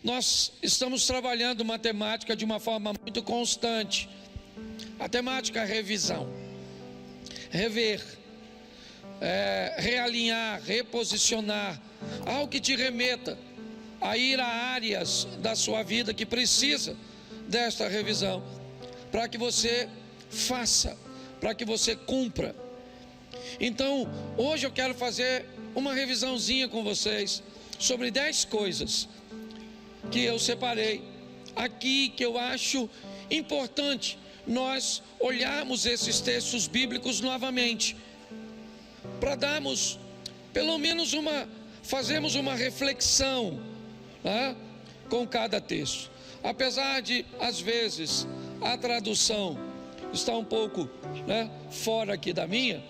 Nós estamos trabalhando matemática de uma forma muito constante. A temática é revisão, rever, realinhar, reposicionar, algo que te remeta a ir a áreas da sua vida que precisa desta revisão, para que você faça, para que você cumpra. Então, hoje eu quero fazer uma revisãozinha com vocês sobre 10 coisas que eu separei aqui, que eu acho importante nós olharmos esses textos bíblicos novamente, para darmos pelo menos fazermos uma reflexão, né, com cada texto. Apesar de, às vezes, a tradução está um pouco, né, fora aqui da minha,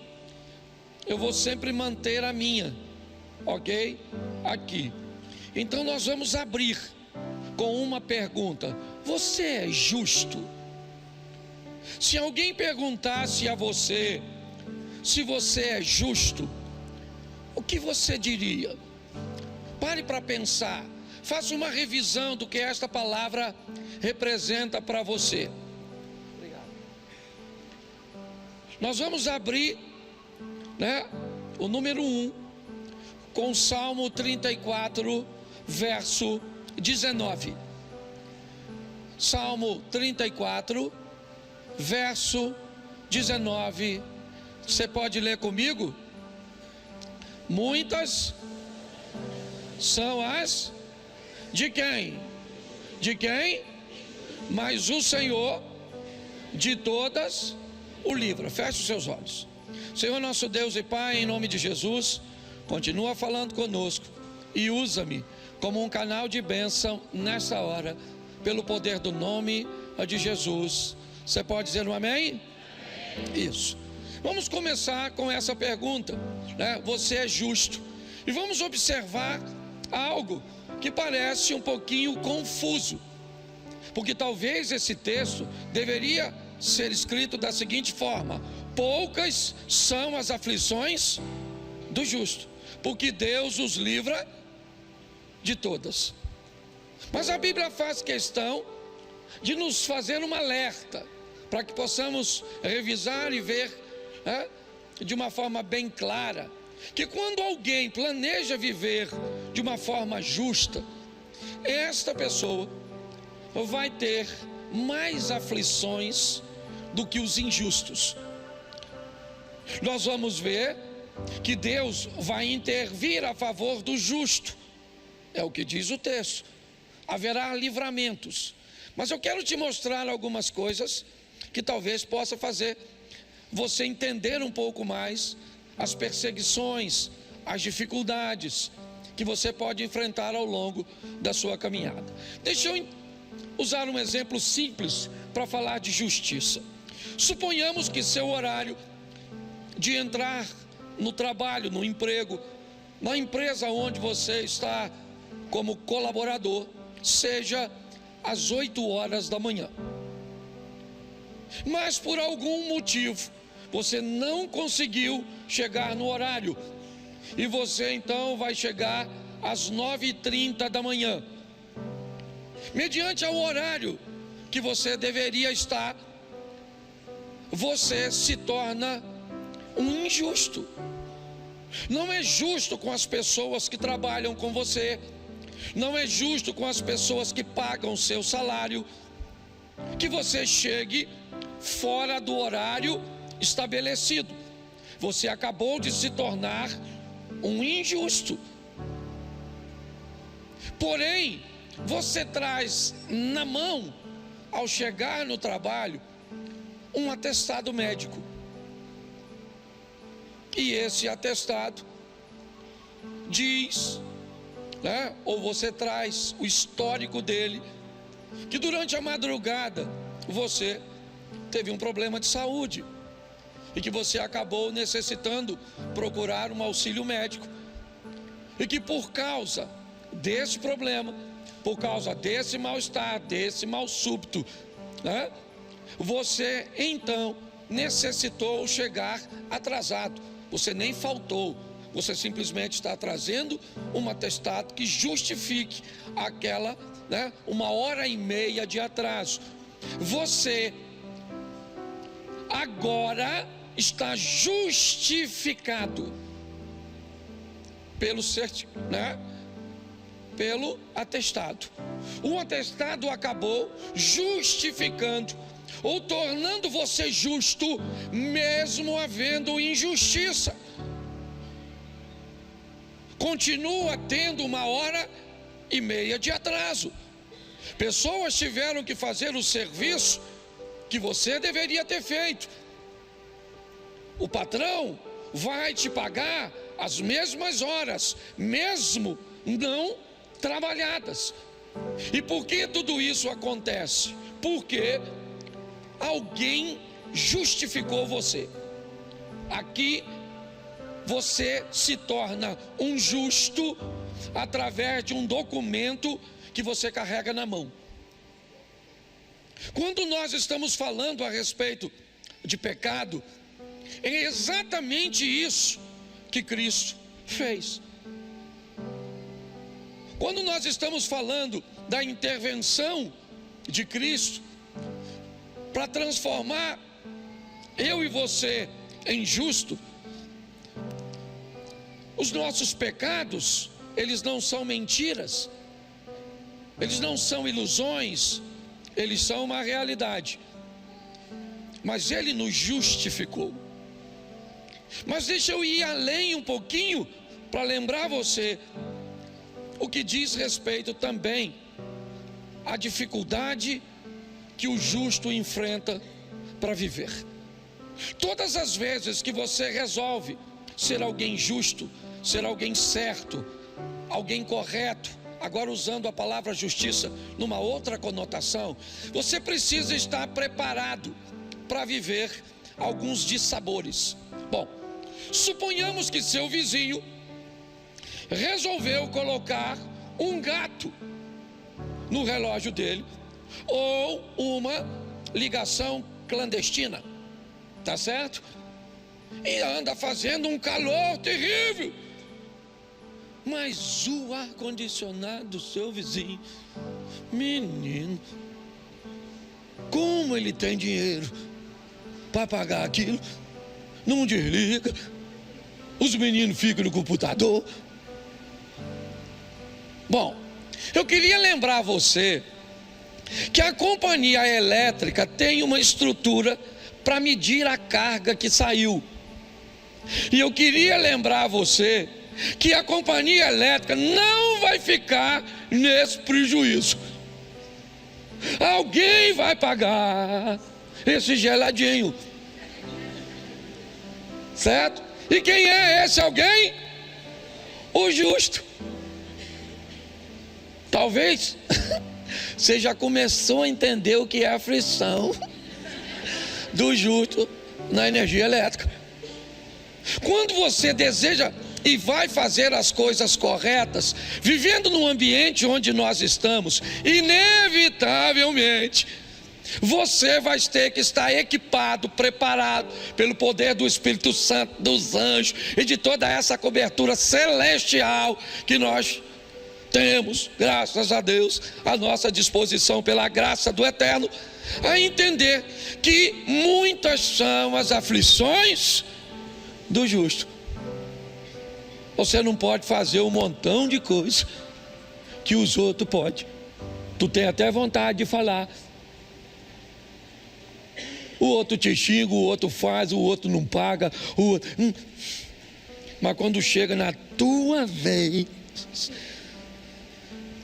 eu vou sempre manter a minha, ok? Aqui. Então nós vamos abrir com uma pergunta: você é justo? Se alguém perguntasse a você se você é justo, o que você diria? Pare para pensar, faça uma revisão do que esta palavra representa para você. Obrigado. Nós vamos abrir, né, o número 1 com Salmo 34, verso 19. Salmo 34, verso 19. Você pode ler comigo? Muitas são as de quem? De quem? Mas o Senhor de todas o livra. Feche os seus olhos. Senhor nosso Deus e Pai, em nome de Jesus, continua falando conosco e usa-me como um canal de bênção nessa hora, pelo poder do nome de Jesus. Você pode dizer um amém? Isso. Vamos começar com essa pergunta, né? Você é justo? E vamos observar algo que parece um pouquinho confuso, porque talvez esse texto deveria ser escrito da seguinte forma: poucas são as aflições do justo, porque Deus os livra de todas. Mas a Bíblia faz questão de nos fazer um alerta, para que possamos revisar e ver, né, de uma forma bem clara, que quando alguém planeja viver de uma forma justa, esta pessoa vai ter mais aflições do que os injustos. Nós vamos ver que Deus vai intervir a favor do justo, é o que diz o texto. Haverá livramentos, mas eu quero te mostrar algumas coisas que talvez possa fazer você entender um pouco mais as perseguições, as dificuldades que você pode enfrentar ao longo da sua caminhada. Deixa eu usar um exemplo simples para falar de justiça. Suponhamos que seu horário de entrar no trabalho, no emprego, na empresa onde você está como colaborador, seja às 8 horas da manhã. Mas por algum motivo você não conseguiu chegar no horário, e você então vai chegar às 9h30 da manhã, mediante ao horário que você deveria estar. Você se torna um injusto. Não é justo com as pessoas que trabalham com você, não é justo com as pessoas que pagam o seu salário, que você chegue fora do horário estabelecido. Você acabou de se tornar um injusto. Porém, você traz na mão, ao chegar no trabalho, um atestado médico. E esse atestado diz, né, ou você traz o histórico dele, que durante a madrugada você teve um problema de saúde e que você acabou necessitando procurar um auxílio médico, e que por causa desse problema, por causa desse mal-estar, desse mal súbito, né, você então necessitou chegar atrasado. Você nem faltou, você simplesmente está trazendo um atestado que justifique aquela né, 1h30 de atraso. Você agora está justificado pelo pelo atestado. O atestado acabou justificando ou tornando você justo, mesmo havendo injustiça. Continua tendo 1h30 de atraso. Pessoas tiveram que fazer o serviço que você deveria ter feito. O patrão vai te pagar as mesmas horas, mesmo não trabalhadas. E por que tudo isso acontece? Porque alguém justificou você. Aqui você se torna um justo através de um documento que você carrega na mão. Quando nós estamos falando a respeito de pecado, é exatamente isso que Cristo fez. Quando nós estamos falando da intervenção de Cristo para transformar eu e você em justo, os nossos pecados, eles não são mentiras, eles não são ilusões, eles são uma realidade. Mas Ele nos justificou. Mas deixa eu ir além um pouquinho para lembrar você o que diz respeito também à dificuldade que o justo enfrenta para viver. Todas as vezes que você resolve ser alguém justo, ser alguém certo, alguém correto, agora usando a palavra justiça numa outra conotação, você precisa estar preparado para viver alguns dissabores. Bom, suponhamos que seu vizinho resolveu colocar um gato no relógio dele, ou uma ligação clandestina, tá certo? E anda fazendo um calor terrível, mas o ar-condicionado do seu vizinho, menino, como ele tem dinheiro para pagar aquilo, não desliga, os meninos ficam no computador. Bom, eu queria lembrar você que a companhia elétrica tem uma estrutura para medir a carga que saiu. E eu queria lembrar você que a companhia elétrica não vai ficar nesse prejuízo. Alguém vai pagar esse geladinho, certo? E quem é esse alguém? O justo. Talvez você já começou a entender o que é a aflição do justo na energia elétrica. Quando você deseja e vai fazer as coisas corretas, vivendo no ambiente onde nós estamos, inevitavelmente você vai ter que estar equipado, preparado pelo poder do Espírito Santo, dos anjos e de toda essa cobertura celestial que nós temos, graças a Deus, à nossa disposição pela graça do Eterno, a entender que muitas são as aflições do justo. Você não pode fazer um montão de coisas que os outros podem. Tu tem até vontade de falar. O outro te xinga, o outro faz, o outro não paga, o outro... Mas quando chega na tua vez,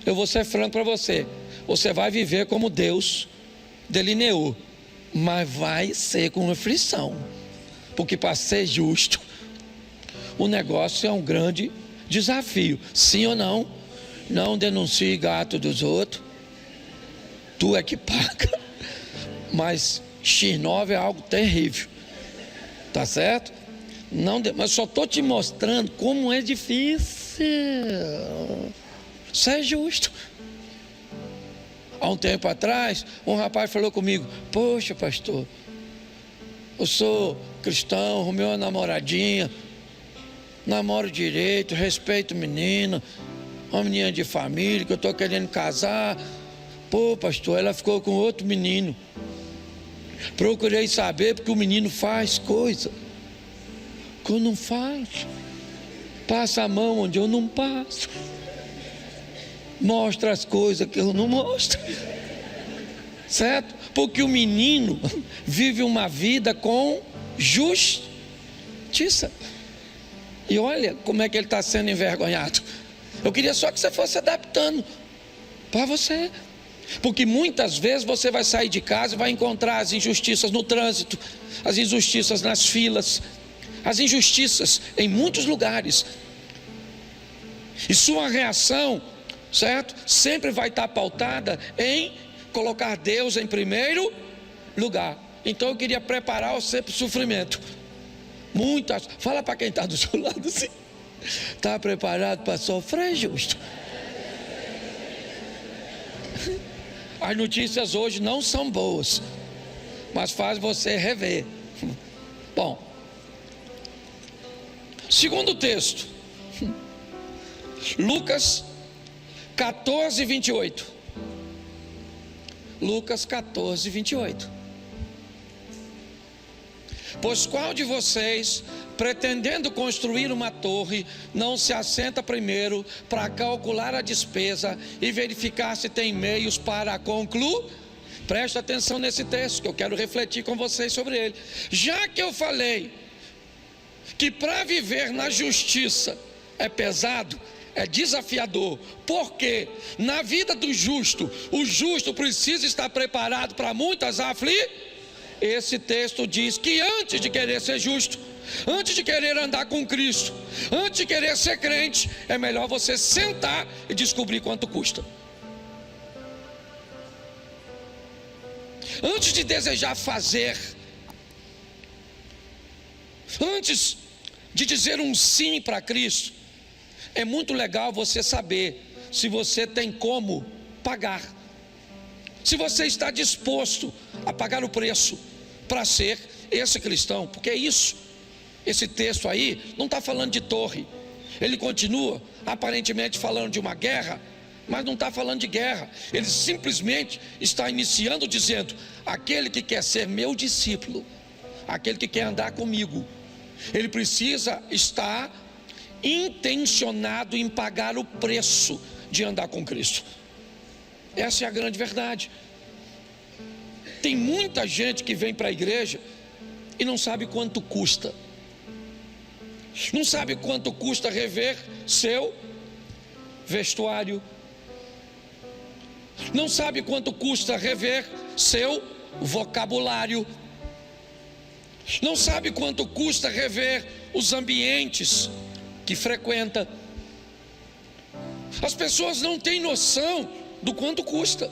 eu vou ser franco para você, você vai viver como Deus delineou, mas vai ser com aflição, porque para ser justo, o negócio é um grande desafio. Sim ou não? Não denuncie gato dos outros, tu é que paga, mas X9 é algo terrível, tá certo? Não, mas só estou te mostrando como é difícil ser justo. Há um tempo atrás, um rapaz falou comigo: poxa, pastor, eu sou cristão, arrumei uma namoradinha, namoro direito, respeito menina, uma menina de família, que eu estou querendo casar. Pô, pastor, ela ficou com outro menino. Procurei saber porque o menino faz coisa que eu não faço. Passa a mão onde eu não passo. Mostra as coisas que eu não mostro. Certo? Porque o menino vive uma vida com justiça. E olha como é que ele está sendo envergonhado. Eu queria só que você fosse adaptando para você. Porque muitas vezes você vai sair de casa e vai encontrar as injustiças no trânsito, as injustiças nas filas, as injustiças em muitos lugares. E sua reação, certo? Sempre vai estar pautada em colocar Deus em primeiro lugar. Então eu queria preparar você para o sofrimento. Muitas, fala para quem está do seu lado assim. Está preparado para sofrer, justo? As notícias hoje não são boas, mas faz você rever. Bom, segundo texto, Lucas 14, 28. Lucas 14, 28. Pois qual de vocês, pretendendo construir uma torre, não se assenta primeiro para calcular a despesa e verificar se tem meios para concluir? Presta atenção nesse texto que eu quero refletir com vocês sobre ele. Já que eu falei que para viver na justiça é pesado, é desafiador, porque na vida do justo, o justo precisa estar preparado para muitas aflições. Esse texto diz que antes de querer ser justo, antes de querer andar com Cristo, antes de querer ser crente, é melhor você sentar e descobrir quanto custa. Antes de desejar fazer, antes de dizer um sim para Cristo, é muito legal você saber se você tem como pagar, se você está disposto a pagar o preço para ser esse cristão. Porque é isso, esse texto aí não está falando de torre, ele continua aparentemente falando de uma guerra, mas não está falando de guerra. Ele simplesmente está iniciando dizendo: aquele que quer ser meu discípulo, aquele que quer andar comigo, ele precisa estar intencionado em pagar o preço de andar com Cristo. Essa é a grande verdade. Tem muita gente que vem para a igreja e não sabe quanto custa. Não sabe quanto custa rever seu vestuário. Não sabe quanto custa rever seu vocabulário. Não sabe quanto custa rever os ambientes que frequenta. As pessoas não têm noção do quanto custa.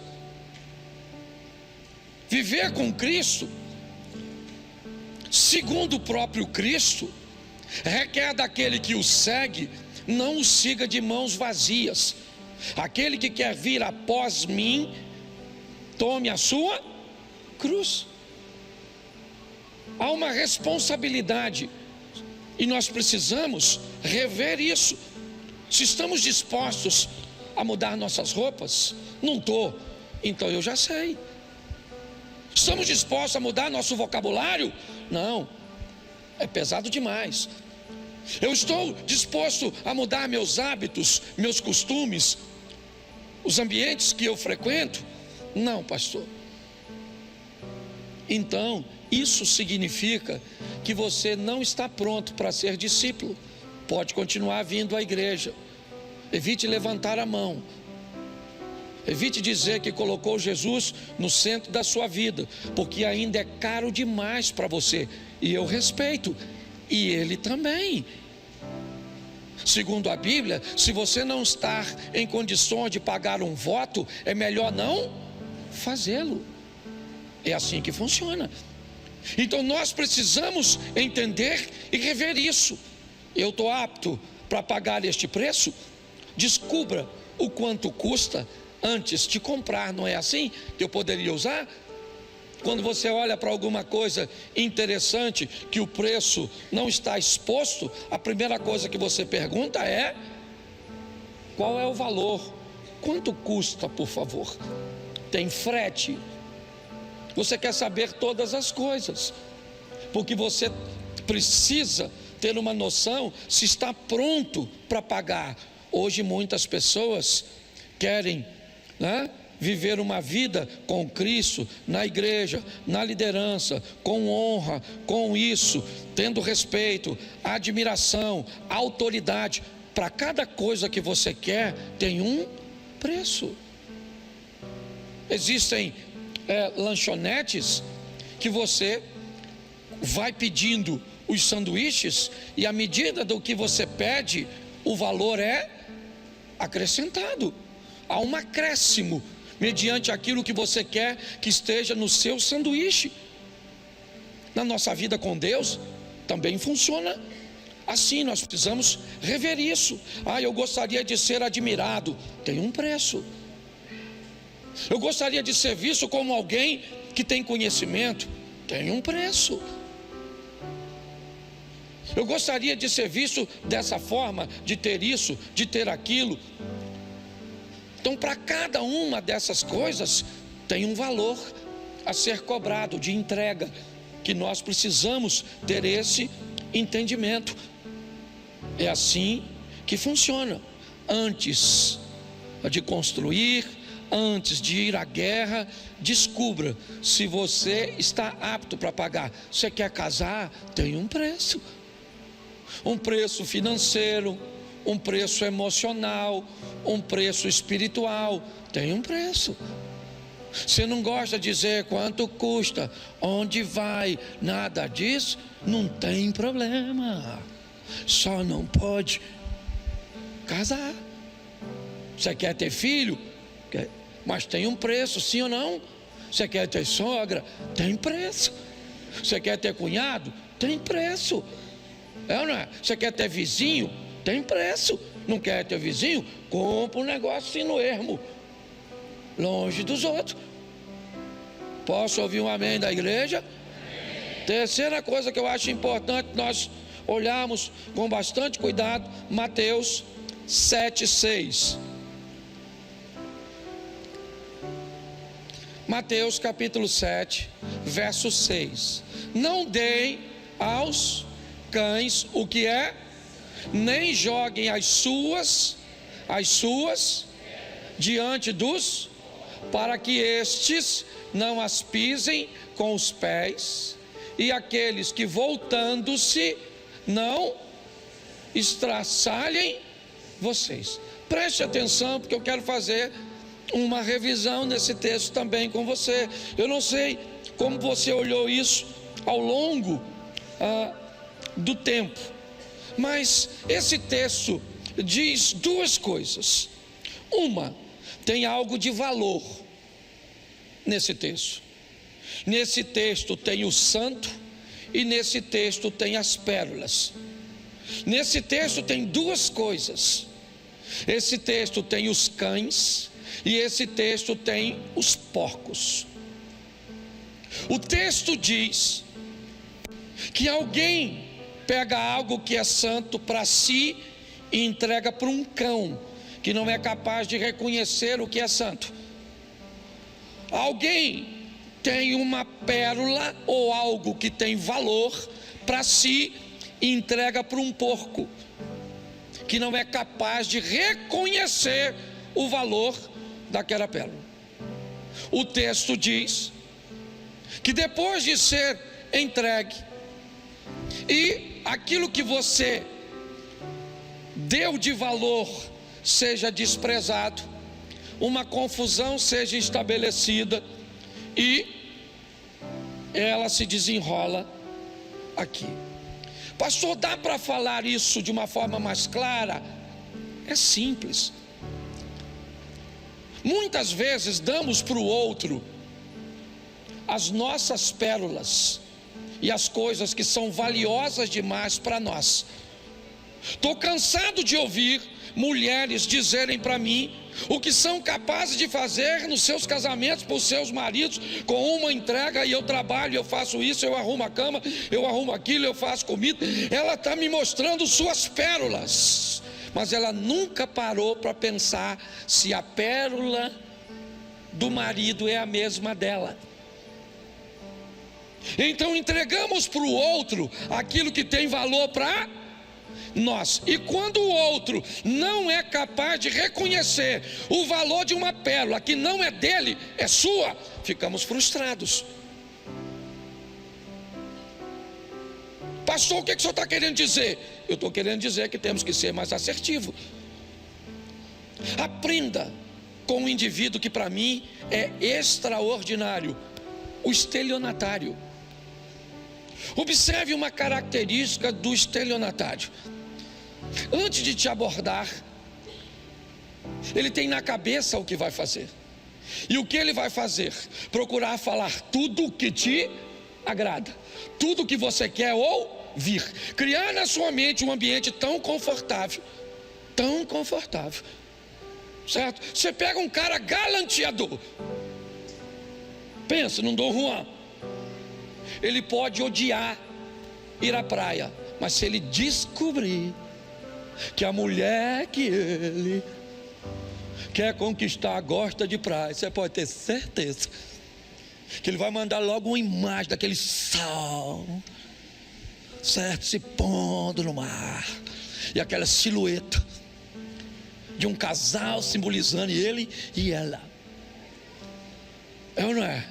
Viver com Cristo, segundo o próprio Cristo, requer daquele que o segue, não o siga de mãos vazias. Aquele que quer vir após mim, tome a sua cruz. Há uma responsabilidade e nós precisamos rever isso. Se estamos dispostos a mudar nossas roupas, não estou, então eu já sei. Estamos dispostos a mudar nosso vocabulário? Não, é pesado demais. Eu estou disposto a mudar meus hábitos, meus costumes, os ambientes que eu frequento? Não, pastor. Então, isso significa que você não está pronto para ser discípulo. Pode continuar vindo à igreja. Evite levantar a mão. Evite dizer que colocou Jesus no centro da sua vida, porque ainda é caro demais para você. E eu respeito, e ele também. Segundo a Bíblia, se você não estar em condições de pagar um voto, é melhor não fazê-lo. É assim que funciona. Então nós precisamos entender e rever isso. Eu estou apto para pagar este preço? Descubra o quanto custa antes de comprar. Não é assim que eu poderia usar? Quando você olha para alguma coisa interessante que o preço não está exposto, a primeira coisa que você pergunta é: Qual é o valor? Quanto custa, por favor? Tem frete? Você quer saber todas as coisas, porque você precisa ter uma noção se está pronto para pagar. Hoje muitas pessoas querem, né, viver uma vida com Cristo, na igreja, na liderança, com honra, com isso, tendo respeito, admiração, autoridade. Para cada coisa que você quer, tem um preço. Existem lanchonetes que você vai pedindo os sanduíches, e à medida do que você pede, o valor é acrescentado. Há um acréscimo mediante aquilo que você quer que esteja no seu sanduíche. Na nossa vida com Deus também funciona assim. Nós precisamos rever isso. Eu gostaria de ser admirado. Tem um preço. Eu gostaria de ser visto como alguém que tem conhecimento. Tem um preço. Eu gostaria de ser visto dessa forma, de ter isso, de ter aquilo. Então, para cada uma dessas coisas, tem um valor a ser cobrado de entrega, que nós precisamos ter esse entendimento. É assim que funciona. Antes de construir, antes de ir à guerra, descubra se você está apto para pagar. Você quer casar? Tem um preço. Um preço financeiro, um preço emocional, um preço espiritual. Tem um preço. Você não gosta de dizer quanto custa, onde vai, nada disso, não tem problema. Só não pode casar. Você quer ter filho? Mas tem um preço, sim ou não? Você quer ter sogra? Tem preço. Você quer ter cunhado? Tem preço. É ou não é? Você quer ter vizinho? Tem preço. Não quer ter vizinho? Compra um negócio assim no ermo, longe dos outros. Posso ouvir um amém da igreja? Amém. Terceira coisa que eu acho importante nós olharmos com bastante cuidado, Mateus 7:6. Mateus capítulo 7, verso 6. Não deem aos cães o que é, nem joguem as suas diante dos, para que estes não as pisem com os pés, e aqueles que voltando-se não estraçalhem vocês. Preste atenção, porque eu quero fazer uma revisão nesse texto também com você. Eu não sei como você olhou isso ao longo do tempo, mas esse texto diz duas coisas. Uma, tem algo de valor nesse texto. Nesse texto tem o santo e nesse texto tem as pérolas. Nesse texto tem duas coisas. Esse texto tem os cães e esse texto tem os porcos. O texto diz que alguém pega algo que é santo para si e entrega para um cão que não é capaz de reconhecer o que é santo. Alguém tem uma pérola ou algo que tem valor para si e entrega para um porco que não é capaz de reconhecer o valor daquela pérola. O texto diz que depois de ser entregue e aquilo que você deu de valor seja desprezado, uma confusão seja estabelecida e ela se desenrola aqui. Pastor, dá para falar isso de uma forma mais clara? É simples. Muitas vezes damos para o outro as nossas pérolas e as coisas que são valiosas demais para nós. Estou cansado de ouvir mulheres dizerem para mim o que são capazes de fazer nos seus casamentos por seus maridos, com uma entrega: e eu trabalho, eu faço isso, eu arrumo a cama, eu arrumo aquilo, eu faço comida. Ela está me mostrando suas pérolas, mas ela nunca parou para pensar se a pérola do marido é a mesma dela. Então entregamos para o outro aquilo que tem valor para nós. E quando o outro não é capaz de reconhecer o valor de uma pérola que não é dele, é sua, ficamos frustrados. Pastor, o que o senhor está querendo dizer? Eu estou querendo dizer que temos que ser mais assertivos. Aprenda com um indivíduo que para mim é extraordinário, o estelionatário. Observe uma característica do estelionatário. Antes de te abordar, ele tem na cabeça o que vai fazer. E o que ele vai fazer? Procurar falar tudo o que te agrada, tudo o que você quer ouvir, criar na sua mente um ambiente tão confortável, certo? Você pega um cara galanteador, pensa num Dom Juan, ele pode odiar ir à praia, mas se ele descobrir que a mulher que ele quer conquistar gosta de praia, você pode ter certeza que ele vai mandar logo uma imagem daquele sol, certo, se pondo no mar, e aquela silhueta de um casal simbolizando ele e ela. É ou não é?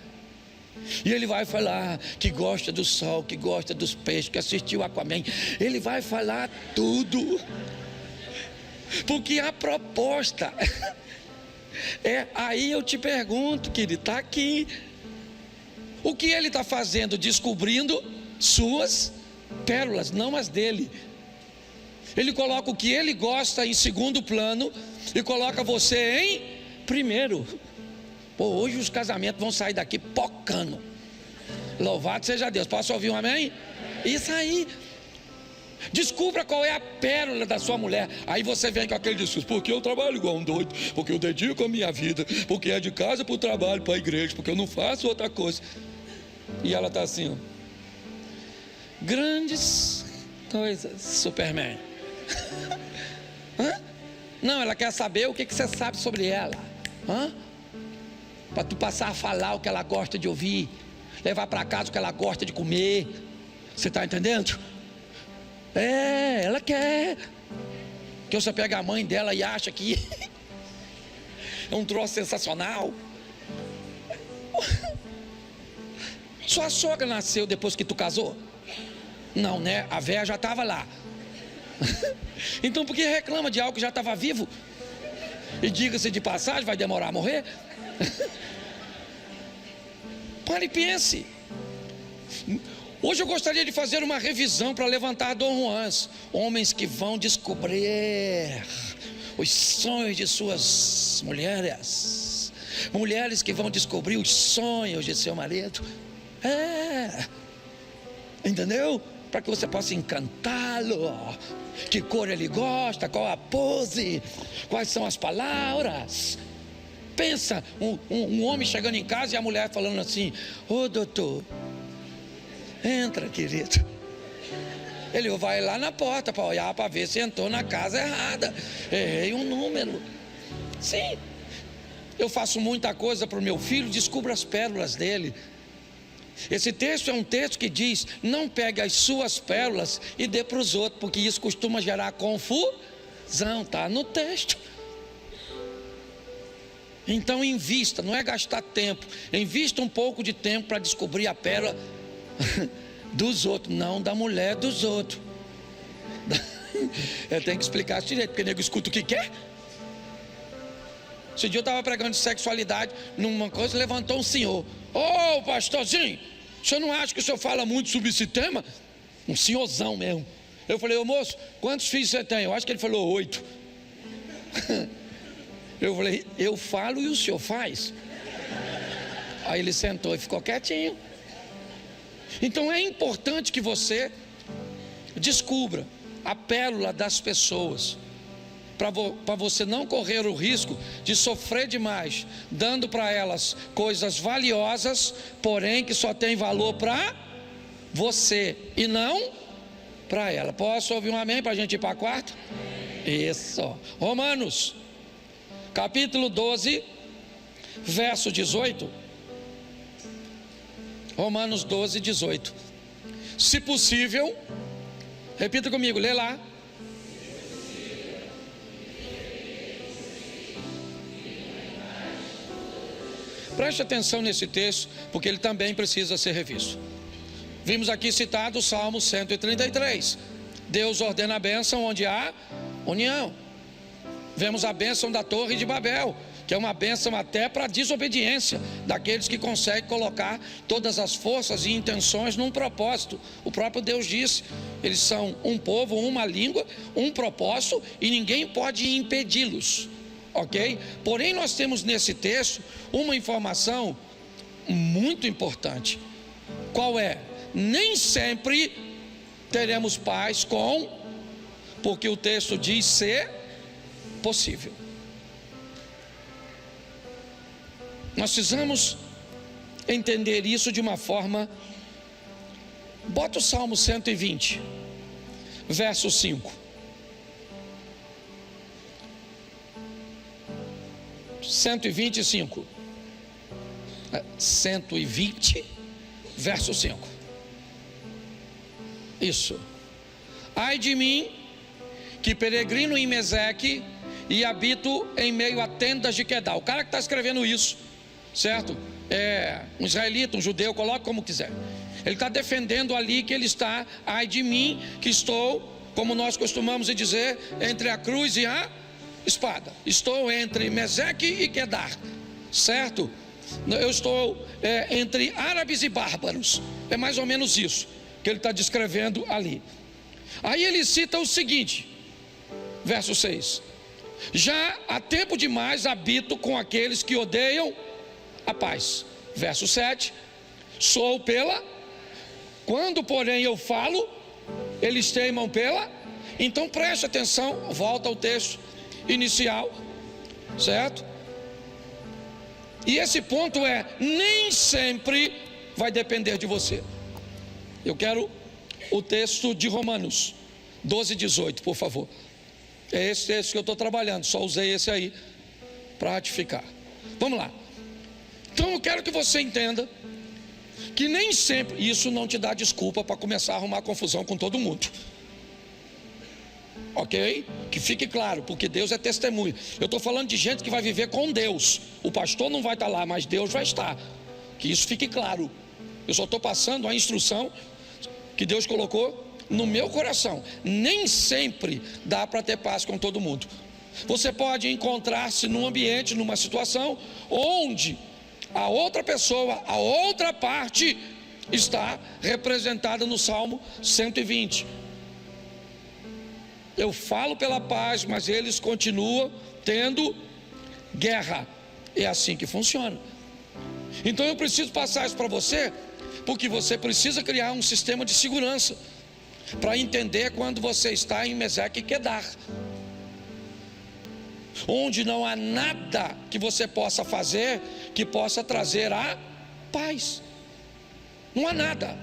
E ele vai falar que gosta do sol, que gosta dos peixes, que assistiu Aquaman. Ele vai falar tudo, porque a proposta é, aí eu te pergunto, querido, está aqui. O que ele está fazendo? Descobrindo suas pérolas, não as dele. Ele coloca o que ele gosta em segundo plano e coloca você em primeiro. Pô, hoje os casamentos vão sair daqui pocando. Louvado seja Deus. Posso ouvir um amém? Isso aí. Descubra qual é a pérola da sua mulher. Aí você vem com aquele discurso: porque eu trabalho igual um doido, porque eu dedico a minha vida, porque é de casa para o trabalho, para a igreja, porque eu não faço outra coisa. E ela está assim, ó. Grandes coisas, Superman. Hã? Não, ela quer saber o que você sabe sobre ela. Para tu passar a falar o que ela gosta de ouvir, levar para casa o que ela gosta de comer. Você está entendendo? É, ela quer que você pegue a mãe dela e acha que é um troço sensacional. Sua sogra nasceu depois que tu casou? Não, né? A véia já estava lá. Então por que reclama de algo que já estava vivo? E diga-se de passagem, vai demorar a morrer? Pare e pense. Hoje eu gostaria de fazer uma revisão para levantar Dom Juans, homens que vão descobrir os sonhos de suas mulheres, mulheres que vão descobrir os sonhos de seu marido. Entendeu? Para que você possa encantá-lo. Que cor ele gosta, qual a pose, quais são as palavras. Pensa, um homem chegando em casa e a mulher falando assim: ô doutor, entra, querido. Ele vai lá na porta para olhar, para ver se entrou na casa errada. Errei um número. Sim. Eu faço muita coisa para o meu filho, descubro as pérolas dele. Esse texto é um texto que diz: não pegue as suas pérolas e dê para os outros, porque isso costuma gerar confusão. Está no texto. Então invista, não é gastar tempo, invista um pouco de tempo para descobrir a pérola dos outros, não da mulher dos outros. Eu tenho que explicar isso direito, porque o nego escuta o que quer. Esse dia eu estava pregando de sexualidade numa coisa, levantou um senhor: ô pastorzinho, o senhor não acha que o senhor fala muito sobre esse tema? Um senhorzão mesmo. Eu falei: ô moço, quantos filhos você tem? Eu acho que ele falou 8. Eu falei: eu falo e o senhor faz? Aí ele sentou e ficou quietinho. Então é importante que você descubra a pérola das pessoas, para você não correr o risco de sofrer demais, dando para elas coisas valiosas, porém que só tem valor para você e não para ela. Posso ouvir um amém para a gente ir para a quarta? Isso. Romanos, capítulo 12, verso 18. Romanos 12, 18. Se possível, repita comigo, lê lá. Preste atenção nesse texto, porque ele também precisa ser revisto. Vimos aqui citado o Salmo 133. Deus ordena a bênção onde há união. Vemos a bênção da Torre de Babel, que é uma bênção até para a desobediência daqueles que conseguem colocar todas as forças e intenções num propósito. O próprio Deus disse, eles são um povo, uma língua, um propósito, e ninguém pode impedi-los. Ok? Porém, nós temos nesse texto uma informação muito importante. Qual é? Nem sempre teremos paz porque o texto diz ser possível. Nós precisamos entender isso de uma forma. Bota o Salmo 120, verso 5. 125, 120, verso 5. Isso. Ai de mim, que peregrino em Meseque e habito em meio a tendas de Quedar. O cara que está escrevendo isso, certo? É um israelita, um judeu, coloque como quiser. Ele está defendendo ali que ele está, ai de mim, que estou, como nós costumamos dizer, entre a cruz e a espada. Estou entre Meseque e Quedar, certo? Eu estou entre árabes e bárbaros. É mais ou menos isso que ele está descrevendo ali. Aí ele cita o seguinte, verso 6. Já há tempo demais habito com aqueles que odeiam a paz. Verso 7. Sou quando porém eu falo, eles teimam Então preste atenção, volta ao texto inicial, certo? E esse ponto nem sempre vai depender de você. Eu quero o texto de Romanos 12, 18, por favor. É esse texto que eu estou trabalhando, só usei esse aí para ratificar. Vamos lá. Então eu quero que você entenda que nem sempre, isso não te dá desculpa para começar a arrumar confusão com todo mundo. Ok? Que fique claro, porque Deus é testemunha. Eu estou falando de gente que vai viver com Deus. O pastor não vai estar lá, mas Deus vai estar. Que isso fique claro. Eu só estou passando a instrução que Deus colocou no meu coração. Nem sempre dá para ter paz com todo mundo. Você pode encontrar-se num ambiente, numa situação onde a outra pessoa, a outra parte está representada no Salmo 120. Eu falo pela paz, mas eles continuam tendo guerra. É assim que funciona. Então eu preciso passar isso para você, porque você precisa criar um sistema de segurança para entender quando você está em Meseque e Quedar, onde não há nada que você possa fazer que possa trazer a paz. Não há nada.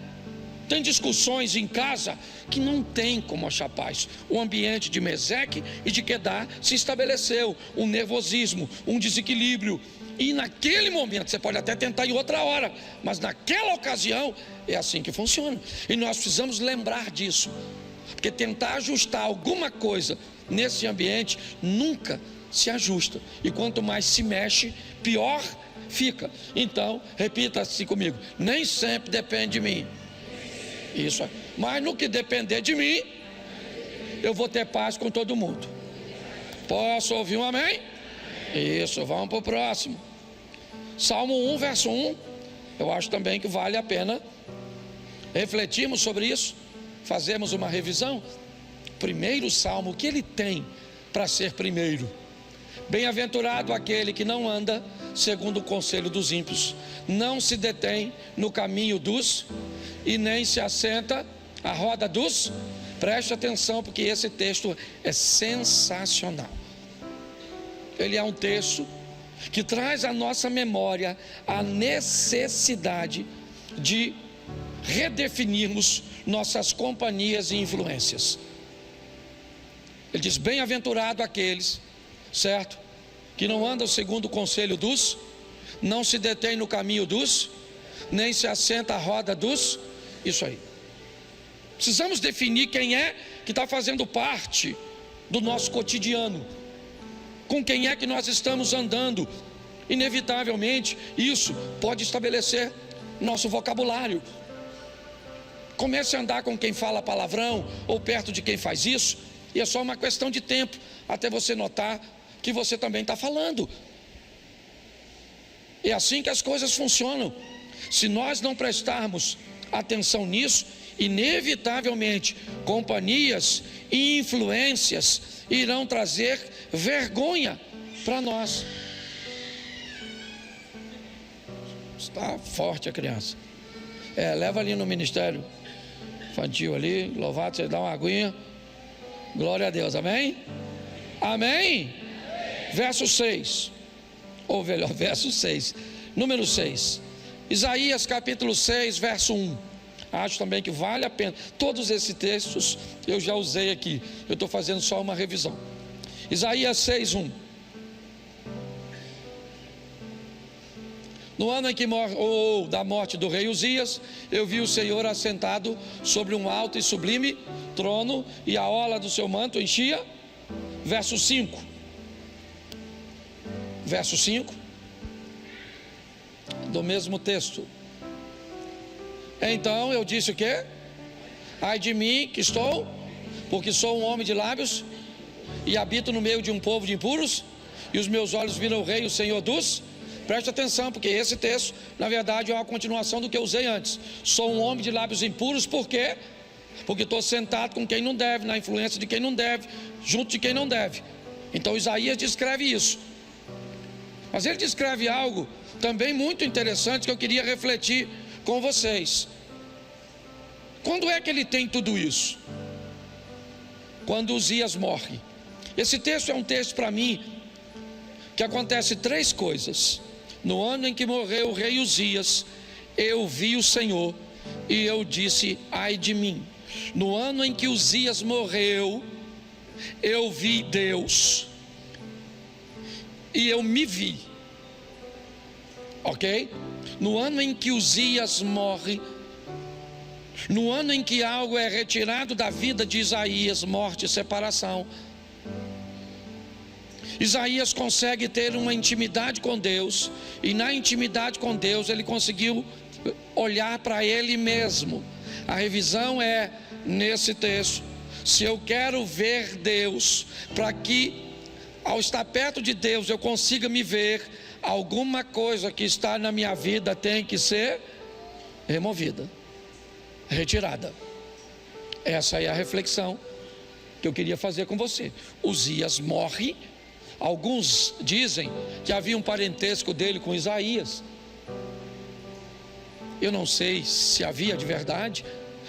Tem discussões em casa que não tem como achar paz. O ambiente de Meseque e de Quedar se estabeleceu um nervosismo, um desequilíbrio. E naquele momento, você pode até tentar em outra hora, mas naquela ocasião é assim que funciona. E nós precisamos lembrar disso, porque tentar ajustar alguma coisa nesse ambiente nunca se ajusta. E quanto mais se mexe, pior fica. Então, repita assim comigo: nem sempre depende de mim. Isso, mas no que depender de mim, eu vou ter paz com todo mundo. Posso ouvir um amém? Isso, vamos para o próximo. Salmo 1, verso 1. Eu acho também que vale a pena refletirmos sobre isso, fazermos uma revisão. Primeiro salmo, o que ele tem para ser primeiro? Bem-aventurado aquele que não anda segundo o conselho dos ímpios, não se detém no caminho dos e nem se assenta à roda dos. Preste atenção, porque esse texto é sensacional. Ele é um texto que traz à nossa memória a necessidade de redefinirmos nossas companhias e influências. Ele diz: bem-aventurado aqueles, certo? Que não andam segundo o conselho dos, não se detém no caminho dos, nem se assenta à roda dos. Isso aí. Precisamos definir quem é que está fazendo parte do nosso cotidiano, com quem é que nós estamos andando. Inevitavelmente, isso pode estabelecer nosso vocabulário. Comece a andar com quem fala palavrão, ou perto de quem faz isso, e é só uma questão de tempo até você notar que você também está falando. É assim que as coisas funcionam. Se nós não prestarmos atenção nisso, inevitavelmente companhias e influências irão trazer vergonha para nós. Está forte a criança. Leva ali no ministério infantil ali, louvado, você dá uma aguinha. Glória a Deus, amém? Amém? Verso 6, ou melhor, verso 6, número 6, Isaías capítulo 6, verso 1. Acho também que vale a pena. Todos esses textos eu já usei aqui, eu estou fazendo só uma revisão. Isaías 6, 1. No ano em que da morte do rei Uzias, eu vi o Senhor assentado sobre um alto e sublime trono, e a orla do seu manto enchia. Verso 5. Verso 5 do mesmo texto. Então eu disse o quê? Ai de mim que estou, porque sou um homem de lábios e habito no meio de um povo de impuros, e os meus olhos viram o rei, o Senhor dos. Preste atenção, porque esse texto, na verdade, é uma continuação do que eu usei antes. Sou um homem de lábios impuros, por quê? Porque estou sentado com quem não deve, na influência de quem não deve, junto de quem não deve. Então Isaías descreve isso. Mas ele descreve algo também muito interessante que eu queria refletir com vocês. Quando é que ele tem tudo isso? Quando Uzias morre. Esse texto é um texto para mim que acontece 3 coisas. No ano em que morreu o rei Uzias, eu vi o Senhor e eu disse: ai de mim. No ano em que Uzias morreu, eu vi Deus e eu me vi. Ok? No ano em que Uzias morre, no ano em que algo é retirado da vida de Isaías, morte e separação, Isaías consegue ter uma intimidade com Deus, e na intimidade com Deus ele conseguiu olhar para ele mesmo. A revisão é nesse texto: se eu quero ver Deus, para que ao estar perto de Deus eu consiga me ver, alguma coisa que está na minha vida tem que ser removida, retirada. Essa é a reflexão que eu queria fazer com você. Uzias morre. Alguns dizem que havia um parentesco dele com Isaías. Eu não sei se havia de verdade,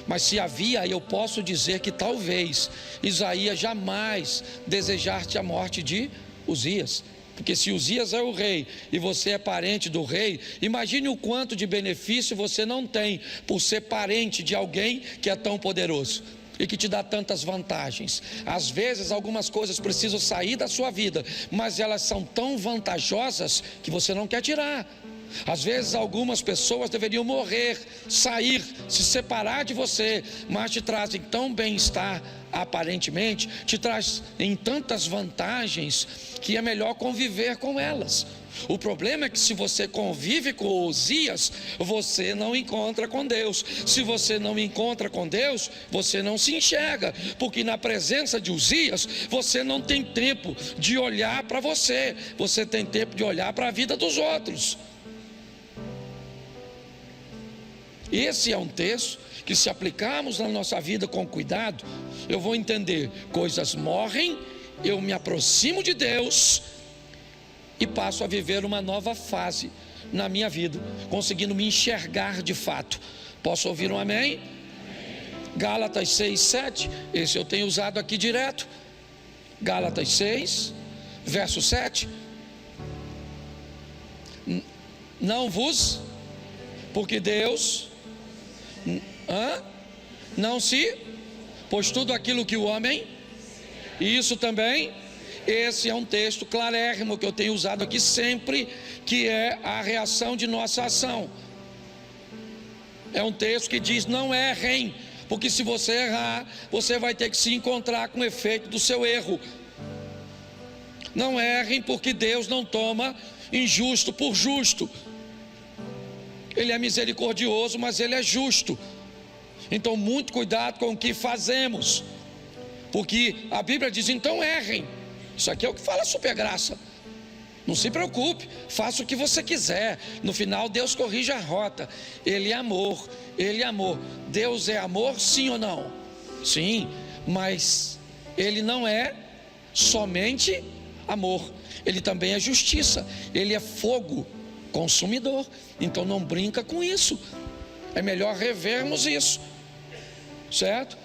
mas se havia, eu posso dizer que talvez Isaías jamais desejasse a morte de Uzias. Porque se Uzias é o rei e você é parente do rei, imagine o quanto de benefício você não tem por ser parente de alguém que é tão poderoso e que te dá tantas vantagens. Às vezes algumas coisas precisam sair da sua vida, mas elas são tão vantajosas que você não quer tirar. Às vezes algumas pessoas deveriam morrer, sair, se separar de você, mas te trazem tão bem-estar, aparentemente, te trazem tantas vantagens que é melhor conviver com elas. O problema é que se você convive com Uzias, você não encontra com Deus. Se você não encontra com Deus, você não se enxerga, porque na presença de Uzias, você não tem tempo de olhar para você, você tem tempo de olhar para a vida dos outros. Esse é um texto que, se aplicarmos na nossa vida com cuidado, eu vou entender: coisas morrem, eu me aproximo de Deus e passo a viver uma nova fase na minha vida, conseguindo me enxergar de fato. Posso ouvir um amém? Gálatas 6, 7, esse eu tenho usado aqui direto. Gálatas 6, verso 7. Não vos, porque Deus não se, pois tudo aquilo que o homem E isso também, esse é um texto clarérrimo que eu tenho usado aqui sempre, que é a reação de nossa ação. É um texto que diz: não errem, porque se você errar, você vai ter que se encontrar com o efeito do seu erro. Não errem, porque Deus não toma injusto por justo. Ele é misericordioso, mas Ele é justo. Então muito cuidado com o que fazemos, porque a Bíblia diz: então errem. Isso aqui é o que fala a supergraça. Não se preocupe, faça o que você quiser. No final Deus corrige a rota. Ele é amor, Ele é amor. Deus é amor, sim ou não? Sim, mas Ele não é somente amor, Ele também é justiça. Ele é fogo consumidor. Então não brinca com isso. É melhor revermos isso, certo?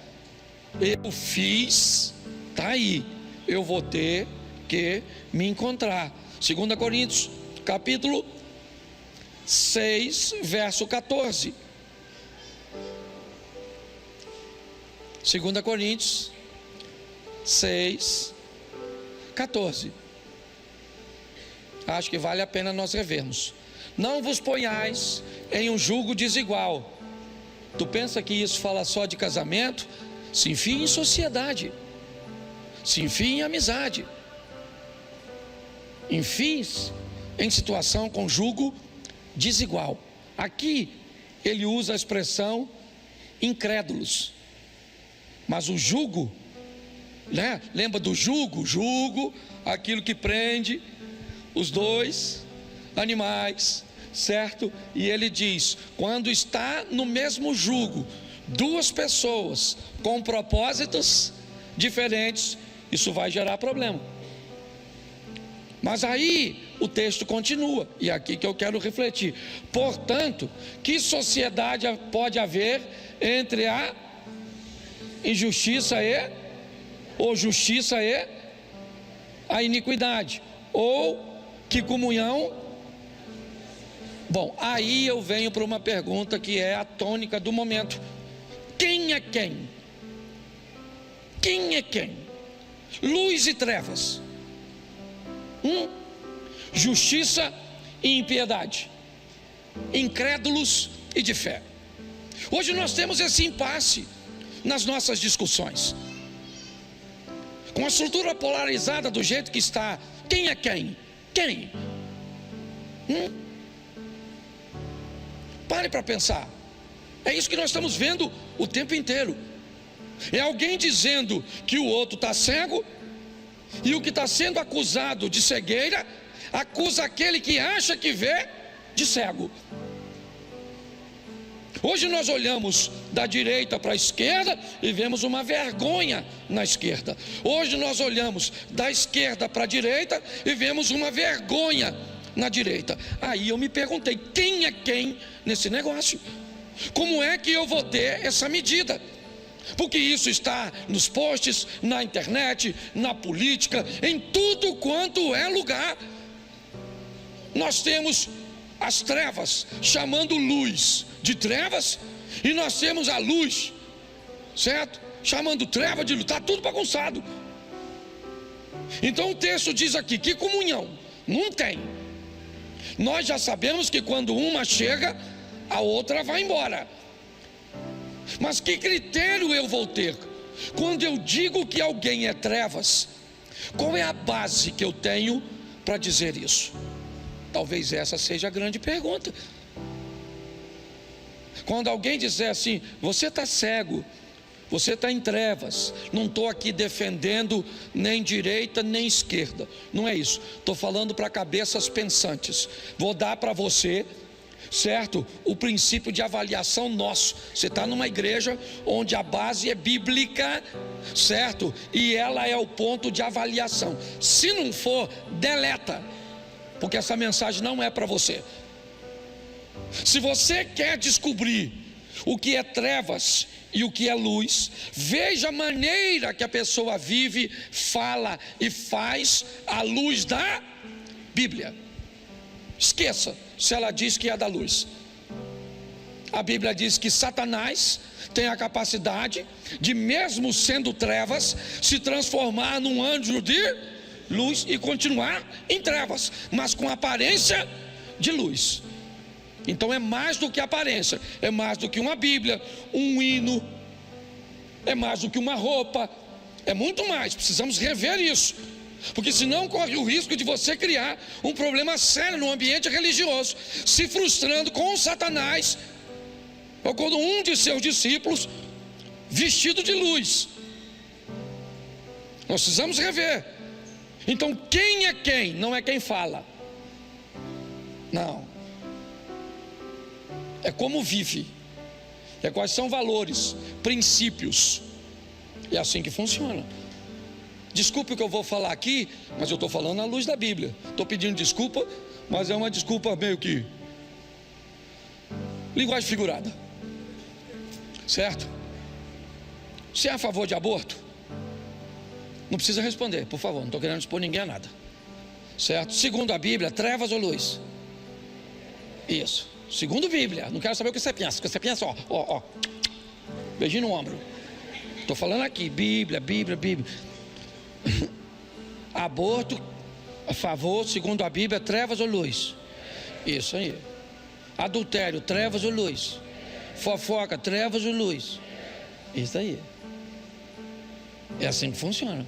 Eu fiz, está aí, eu vou ter que me encontrar. 2 Coríntios, capítulo 6, verso 14. 2 Coríntios 6, 14. Acho que vale a pena nós revermos. Não vos ponhais em um jugo desigual. Tu pensa que isso fala só de casamento? Se enfie em sociedade, se enfie em amizade, enfie-se em situação com jugo desigual. Aqui ele usa a expressão incrédulos, mas o jugo, né? Lembra do jugo? Jugo, aquilo que prende os dois animais, certo? E ele diz: quando está no mesmo jugo duas pessoas com propósitos diferentes, isso vai gerar problema. Mas aí o texto continua, e é aqui que eu quero refletir. Portanto, que sociedade pode haver entre a injustiça ou justiça e a iniquidade? Ou que comunhão? Bom, aí eu venho para uma pergunta que é a tônica do momento: quem é quem? Quem é quem? Luz e trevas, justiça e impiedade, incrédulos e de fé. Hoje nós temos esse impasse nas nossas discussões, com a estrutura polarizada do jeito que está. Quem é quem? Quem? Pare para pensar. É isso que nós estamos vendo o tempo inteiro. É alguém dizendo que o outro está cego, e o que está sendo acusado de cegueira acusa aquele que acha que vê de cego. Hoje nós olhamos da direita para a esquerda e vemos uma vergonha na esquerda. Hoje nós olhamos da esquerda para a direita e vemos uma vergonha na direita. Aí eu me perguntei: quem é quem nesse negócio? Como é que eu vou ter essa medida? Porque isso está nos posts, na internet, na política, em tudo quanto é lugar. Nós temos as trevas chamando luz de trevas, e nós temos a luz, certo? Chamando treva de luz. Está tudo bagunçado. Então o texto diz aqui: que comunhão? Não tem. Nós já sabemos que quando uma chega, a outra vai embora. Mas que critério eu vou ter quando eu digo que alguém é trevas? Qual é a base que eu tenho para dizer isso? Talvez essa seja a grande pergunta. Quando alguém disser assim: você está cego, você está em trevas. Não estou aqui defendendo nem direita nem esquerda, não é isso. Estou falando para cabeças pensantes. Vou dar para você, certo, o princípio de avaliação nosso. Você está numa igreja onde a base é bíblica, certo? E ela é o ponto de avaliação. Se não for, deleta, porque essa mensagem não é para você. Se você quer descobrir o que é trevas e o que é luz, veja a maneira que a pessoa vive, fala e faz à luz da Bíblia. Esqueça se ela diz que é da luz. a Bíblia diz que Satanás tem a capacidade de, mesmo sendo trevas, se transformar num anjo de luz e continuar em trevas, mas com aparência de luz. Então é mais do que aparência, é mais do que uma Bíblia, um hino, é mais do que uma roupa, é muito mais. Precisamos rever isso, porque senão corre o risco de você criar um problema sério no ambiente religioso, se frustrando com Satanás, ou com um de seus discípulos vestido de luz. Nós precisamos rever. Então quem é quem? Não é quem fala, não, é como vive, é quais são valores, princípios. É assim que funciona. Desculpe o que eu vou falar aqui, mas eu estou falando à luz da Bíblia. Estou pedindo desculpa, mas é uma desculpa meio que linguagem figurada, certo? Você é a favor de aborto? Não precisa responder, por favor, não estou querendo expor ninguém a nada, certo? Segundo a Bíblia, trevas ou luz? Isso, segundo a Bíblia. Não quero saber o que você pensa. O que você pensa, ó, beijinho no ombro. Estou falando aqui, Bíblia. Aborto, a favor, segundo a Bíblia, trevas ou luz? Isso aí. Adultério, trevas ou luz? Fofoca, trevas ou luz? Isso aí. É assim que funciona.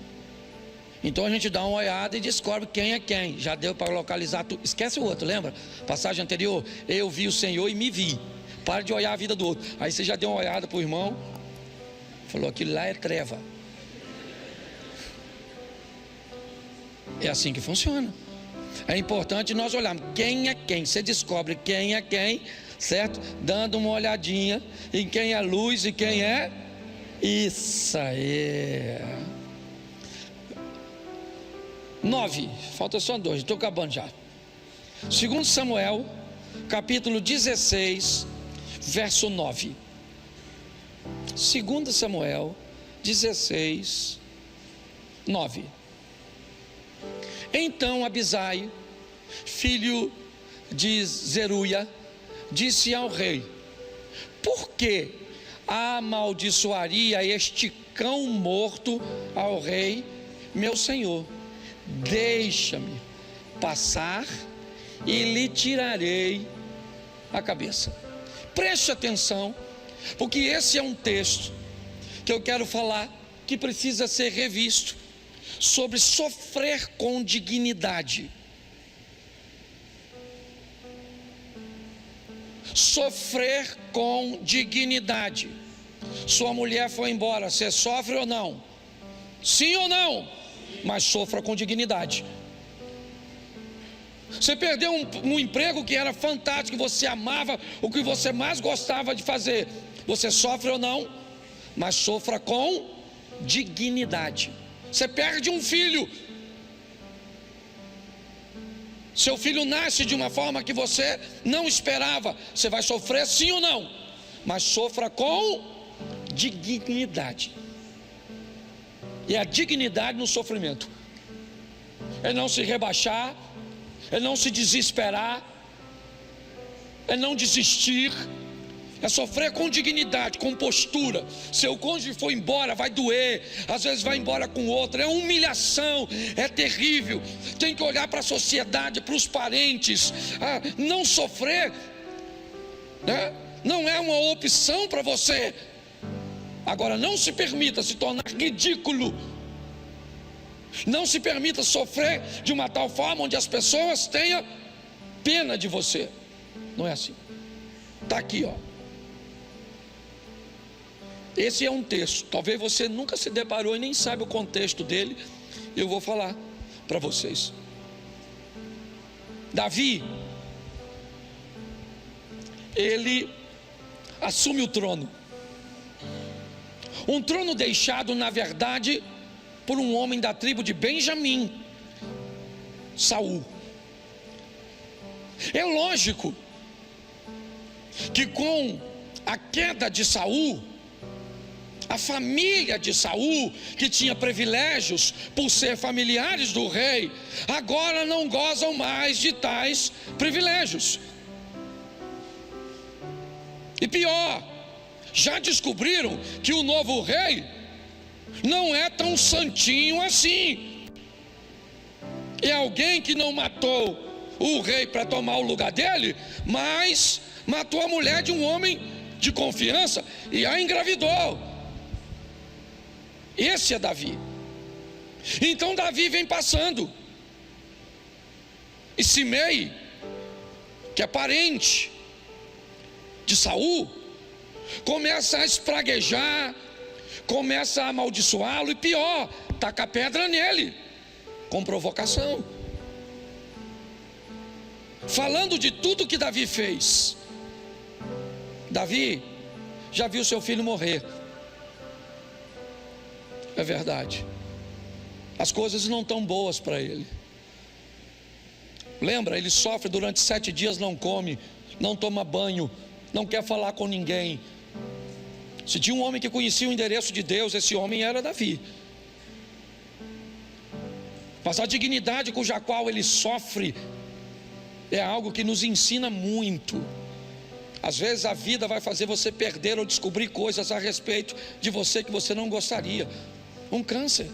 Então a gente dá uma olhada e descobre quem é quem. Já deu para localizar tudo. Esquece o outro, lembra? Passagem anterior, eu vi o Senhor e me vi. Para de olhar a vida do outro. Aí você já deu uma olhada para o irmão, falou, aquilo lá é treva. É assim que funciona. É importante nós olharmos quem é quem. Você descobre quem é quem, certo? Dando uma olhadinha em quem é luz e quem é. Isso aí. 9, falta só 2, estou acabando já. 2 Samuel, capítulo 16, verso 9. 2 Samuel 16, 9. Então Abisai, filho de Zeruia, disse ao rei: por que amaldiçoaria este cão morto ao rei, meu senhor? Deixa-me passar e lhe tirarei a cabeça. Preste atenção, porque esse é um texto que eu quero falar, que precisa ser revisto, sobre sofrer com dignidade. Sofrer com dignidade. Sua mulher foi embora, você sofre ou não? Sim ou não? Mas sofra com dignidade. Você perdeu um emprego que era fantástico, que você amava, o que você mais gostava de fazer. Você sofre ou não? Mas sofra com dignidade. Você perde um filho. Seu filho nasce de uma forma que você não esperava. Você vai sofrer sim ou não? Mas sofra com dignidade. E a dignidade no sofrimento é não se rebaixar, é não se desesperar, é não desistir, é sofrer com dignidade, com postura. Seu cônjuge foi embora, vai doer, às vezes vai embora com outro, é humilhação, é terrível. Tem que olhar para a sociedade, para os parentes. Não sofrer, né? Não é uma opção para você. Agora, não se permita se tornar ridículo. Não se permita sofrer de uma tal forma onde as pessoas tenham pena de você. Não é assim. Está aqui, ó. Esse é um texto. Talvez você nunca se deparou e nem sabe o contexto dele. Eu vou falar para vocês. Davi, ele assume o trono. Um trono deixado, na verdade, por um homem da tribo de Benjamim, Saul. É lógico que com a queda de Saul, a família de Saul, que tinha privilégios por ser familiares do rei, agora não gozam mais de tais privilégios. E pior, já descobriram que o novo rei não é tão santinho assim. É alguém que não matou o rei para tomar o lugar dele, mas matou a mulher de um homem de confiança e a engravidou. Esse é Davi. Então Davi vem passando, e Simei, que é parente de Saul, começa a espraguejar, começa a amaldiçoá-lo, e pior, taca pedra nele, com provocação, falando de tudo que Davi fez. Davi já viu seu filho morrer, é verdade, as coisas não estão boas para ele. Lembra, ele sofre durante 7 dias, não come, não toma banho, não quer falar com ninguém. Se tinha um homem que conhecia o endereço de Deus, esse homem era Davi. Mas a dignidade cuja qual ele sofre é algo que nos ensina muito. Às vezes a vida vai fazer você perder ou descobrir coisas a respeito de você que você não gostaria. Um câncer,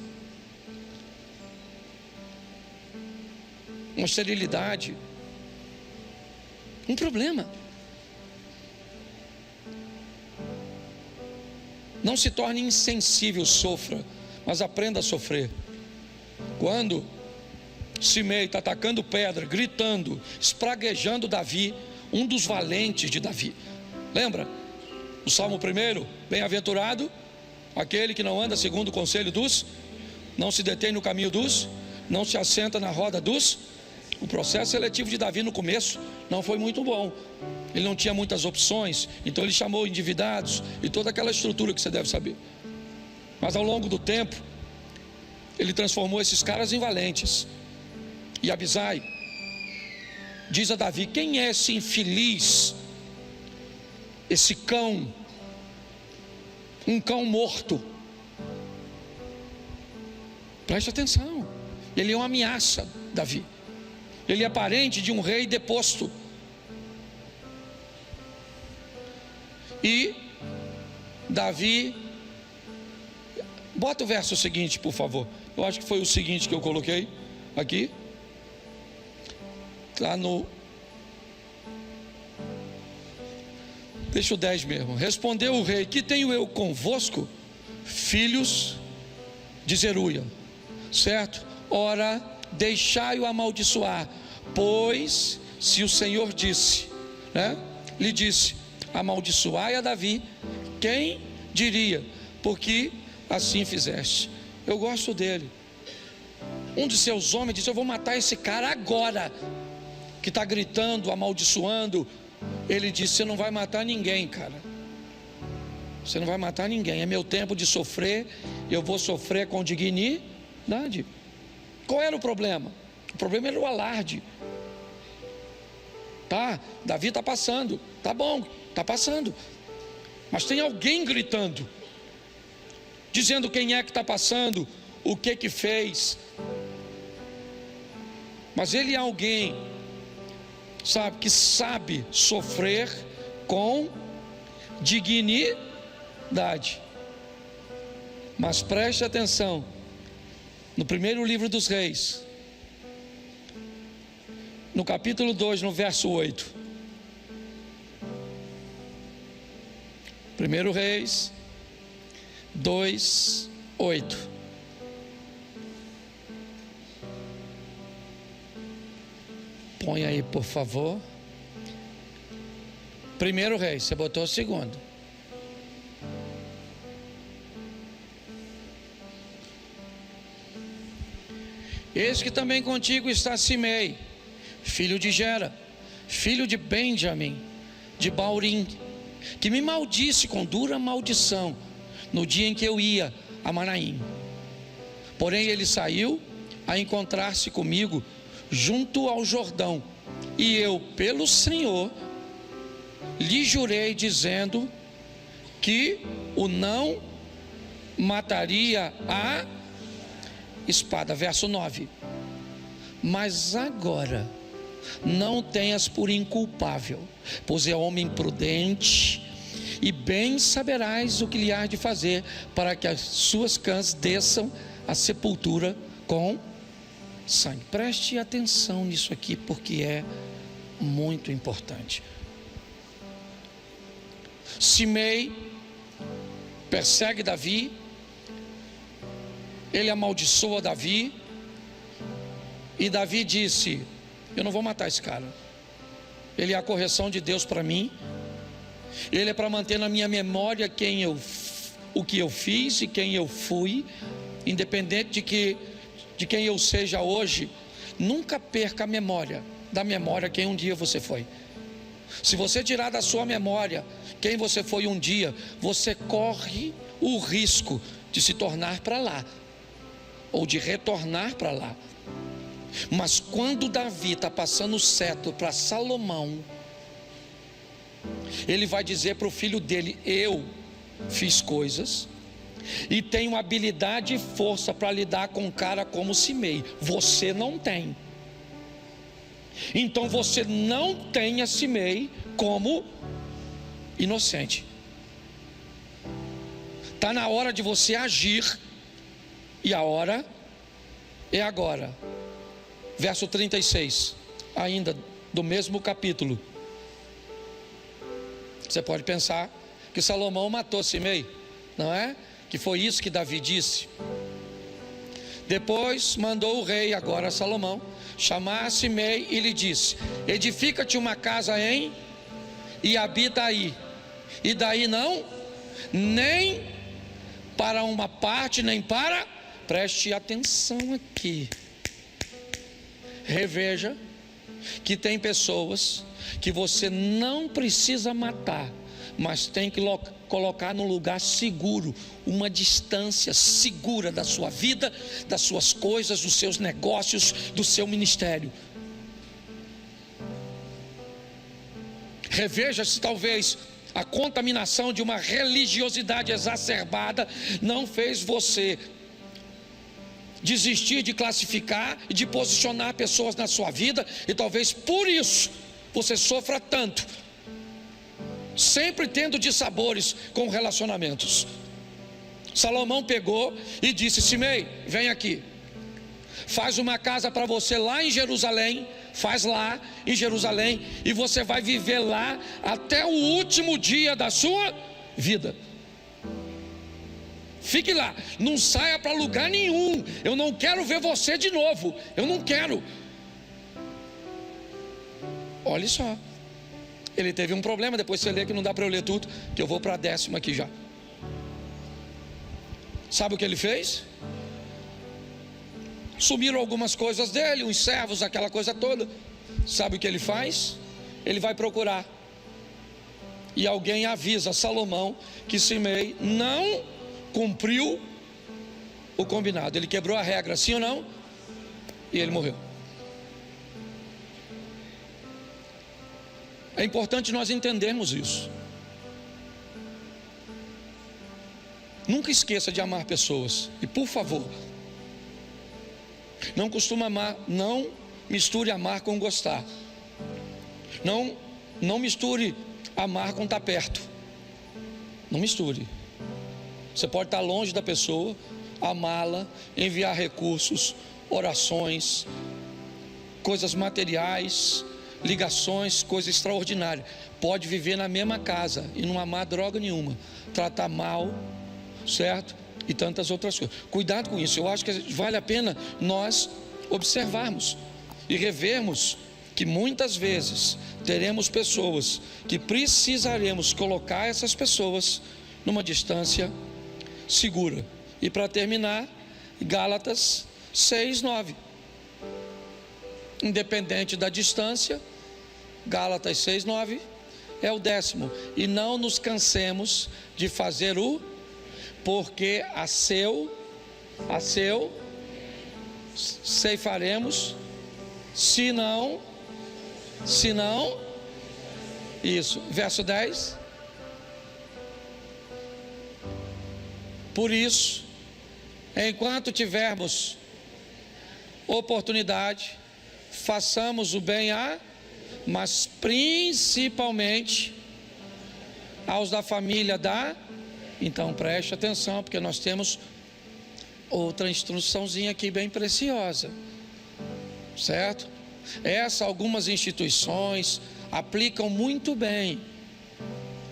uma esterilidade, um problema. Não se torne insensível, sofra, mas aprenda a sofrer. Quando Simei está atacando pedra, gritando, espraguejando Davi, um dos valentes de Davi. Lembra? O Salmo 1, bem-aventurado aquele que não anda segundo o conselho dos, não se detém no caminho dos, não se assenta na roda dos. O processo seletivo de Davi no começo não foi muito bom. Ele não tinha muitas opções, então ele chamou endividados e toda aquela estrutura que você deve saber. Mas ao longo do tempo, ele transformou esses caras em valentes. E Abisai diz a Davi: quem é esse infeliz, esse cão, um cão morto? Preste atenção, ele é uma ameaça, Davi. Ele é parente de um rei deposto. E Davi, bota o verso seguinte, por favor. Eu acho que foi o seguinte que eu coloquei aqui. Está no... Deixa o 10 mesmo. Respondeu o rei: que tenho eu convosco, filhos de Zeruia? Certo? Ora, deixai-o amaldiçoar, pois se o Senhor disse, né? Lhe disse: amaldiçoai a Davi, quem diria? Porque assim fizeste. Eu gosto dele. Um de seus homens disse: eu vou matar esse cara agora, que está gritando, amaldiçoando. Ele disse: você não vai matar ninguém, cara. Você não vai matar ninguém. É meu tempo de sofrer. Eu vou sofrer com dignidade. Qual era o problema? O problema era o alarde. Tá, Davi está passando. Tá bom, está passando. Mas tem alguém gritando, dizendo quem é que está passando, o que fez. Mas ele é alguém, sabe, que sabe sofrer com dignidade. Mas preste atenção, no primeiro livro dos Reis, no capítulo 2, no verso 8. 1 Reis 2, 8. Põe aí, por favor. 1 Reis, você botou o segundo. Eis que também contigo está Simei, filho de Gera, filho de Benjamim, de Baurim, que me maldisse com dura maldição no dia em que eu ia a Manaim. Porém ele saiu a encontrar-se comigo junto ao Jordão, e eu, pelo Senhor, lhe jurei, dizendo que o não mataria a espada. Verso 9. Mas agora não tenhas por inculpável, pois é homem prudente e bem saberás o que lhe há de fazer, para que as suas cãs desçam à sepultura com sangue. Preste atenção nisso aqui, porque é muito importante. Simei persegue Davi, ele amaldiçoa Davi, e Davi disse: eu não vou matar esse cara, ele é a correção de Deus para mim, ele é para manter na minha memória o que eu fiz e quem eu fui, independente de quem eu seja hoje. Nunca perca a memória, da memória quem um dia você foi. Se você tirar da sua memória quem você foi um dia, você corre o risco de se tornar para lá, ou de retornar para lá. Mas quando Davi está passando o cetro para Salomão, ele vai dizer para o filho dele: eu fiz coisas e tenho habilidade e força para lidar com um cara como Simei, você não tem. Então você não tenha Simei como inocente. Está na hora de você agir, e a hora é agora. Verso 36, ainda do mesmo capítulo. Você pode pensar que Salomão matou Simei, não é? Que foi isso que Davi disse. Depois mandou o rei, agora Salomão, chamar Simei e lhe disse: edifica-te uma casa e habita aí, e daí não, nem para uma parte, nem para... Preste atenção aqui. Reveja que tem pessoas que você não precisa matar, mas tem que colocar num lugar seguro, uma distância segura da sua vida, das suas coisas, dos seus negócios, do seu ministério. Reveja se talvez a contaminação de uma religiosidade exacerbada não fez você desistir de classificar e de posicionar pessoas na sua vida, e talvez por isso você sofra tanto, sempre tendo dissabores com relacionamentos. Salomão pegou e disse: Simei, vem aqui, faz uma casa para você lá em Jerusalém, faz lá em Jerusalém, e você vai viver lá até o último dia da sua vida. Fique lá, não saia para lugar nenhum. Eu não quero ver você de novo, eu não quero. Olha só, ele teve um problema. Depois você lê, que não dá para eu ler tudo, que eu vou para a 10ª aqui já. Sabe o que ele fez? Sumiram algumas coisas dele, uns servos, aquela coisa toda. Sabe o que ele faz? Ele vai procurar, e alguém avisa Salomão que Simei não cumpriu o combinado. Ele quebrou a regra, sim ou não? E ele morreu. É importante nós entendermos isso. Nunca esqueça de amar pessoas. E por favor, não costuma amar, não misture amar com gostar. Não misture amar com estar perto. Não misture. Você pode estar longe da pessoa, amá-la, enviar recursos, orações, coisas materiais, ligações, coisa extraordinária. Pode viver na mesma casa e não amar droga nenhuma, tratar mal, certo? E tantas outras coisas. Cuidado com isso. Eu acho que vale a pena nós observarmos e revermos que muitas vezes teremos pessoas que precisaremos colocar essas pessoas numa distância segura. E para terminar, Gálatas 6:9. Independente da distância, Gálatas 6:9 é o 10º. E não nos cansemos de fazer porque a seu ceifaremos, se não, isso, verso 10. Por isso, enquanto tivermos oportunidade, façamos o bem mas principalmente aos da família da... Então preste atenção, porque nós temos outra instruçãozinha aqui bem preciosa, certo? Algumas instituições aplicam muito bem,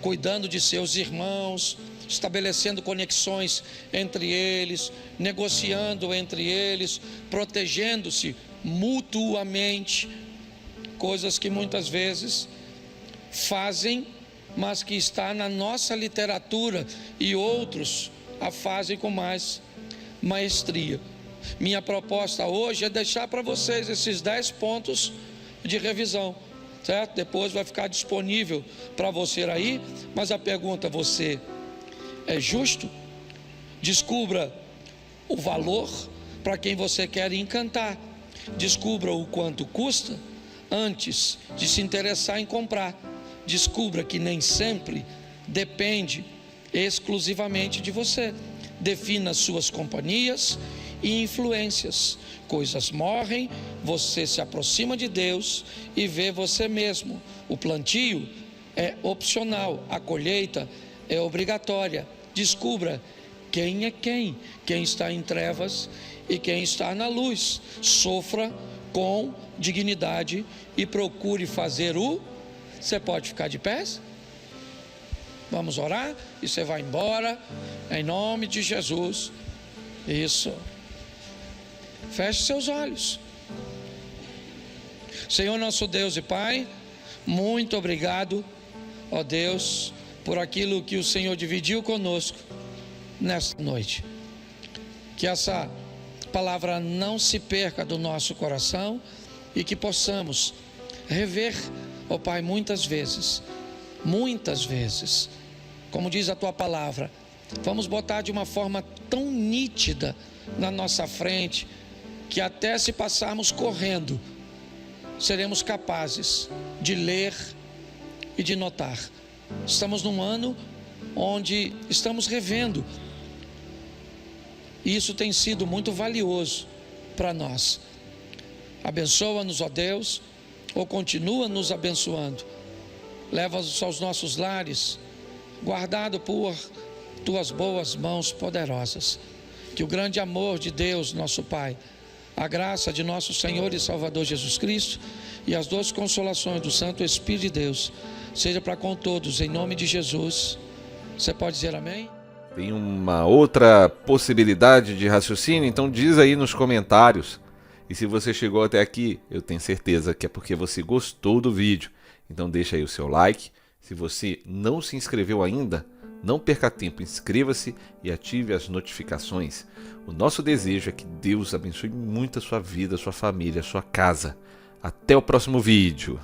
cuidando de seus irmãos, estabelecendo conexões entre eles, negociando entre eles, protegendo-se mutuamente, coisas que muitas vezes fazem, mas que está na nossa literatura, e outros a fazem com mais maestria. Minha proposta hoje é deixar para vocês esses 10 pontos de revisão, certo? Depois vai ficar disponível para você aí, mas a pergunta: você é justo? Descubra o valor para quem você quer encantar. Descubra o quanto custa antes de se interessar em comprar. Descubra que nem sempre depende exclusivamente de você. Defina suas companhias e influências. Coisas morrem, você se aproxima de Deus e vê você mesmo. O plantio é opcional, a colheita é obrigatória. Descubra quem é quem está em trevas e quem está na luz. Sofra com dignidade e procure fazer o... Você pode ficar de pé? Vamos orar e você vai embora, em nome de Jesus. Isso. Feche seus olhos. Senhor nosso Deus e Pai, muito obrigado, ó Deus, por aquilo que o Senhor dividiu conosco nesta noite. Que essa palavra não se perca do nosso coração e que possamos rever, ó Pai, muitas vezes, como diz a Tua palavra, vamos botar de uma forma tão nítida na nossa frente, que até se passarmos correndo, seremos capazes de ler e de notar. Estamos num ano onde estamos revendo, e isso tem sido muito valioso para nós. Abençoa-nos, ó Deus, ou continua nos abençoando. Leva-nos aos nossos lares, guardado por Tuas boas mãos poderosas. Que o grande amor de Deus, nosso Pai, a graça de nosso Senhor e Salvador Jesus Cristo e as doces consolações do Santo Espírito de Deus seja para com todos, em nome de Jesus. Você pode dizer amém? Tem uma outra possibilidade de raciocínio? Então diz aí nos comentários. E se você chegou até aqui, eu tenho certeza que é porque você gostou do vídeo. Então deixa aí o seu like. Se você não se inscreveu ainda, não perca tempo, inscreva-se e ative as notificações. O nosso desejo é que Deus abençoe muito a sua vida, a sua família, a sua casa. Até o próximo vídeo.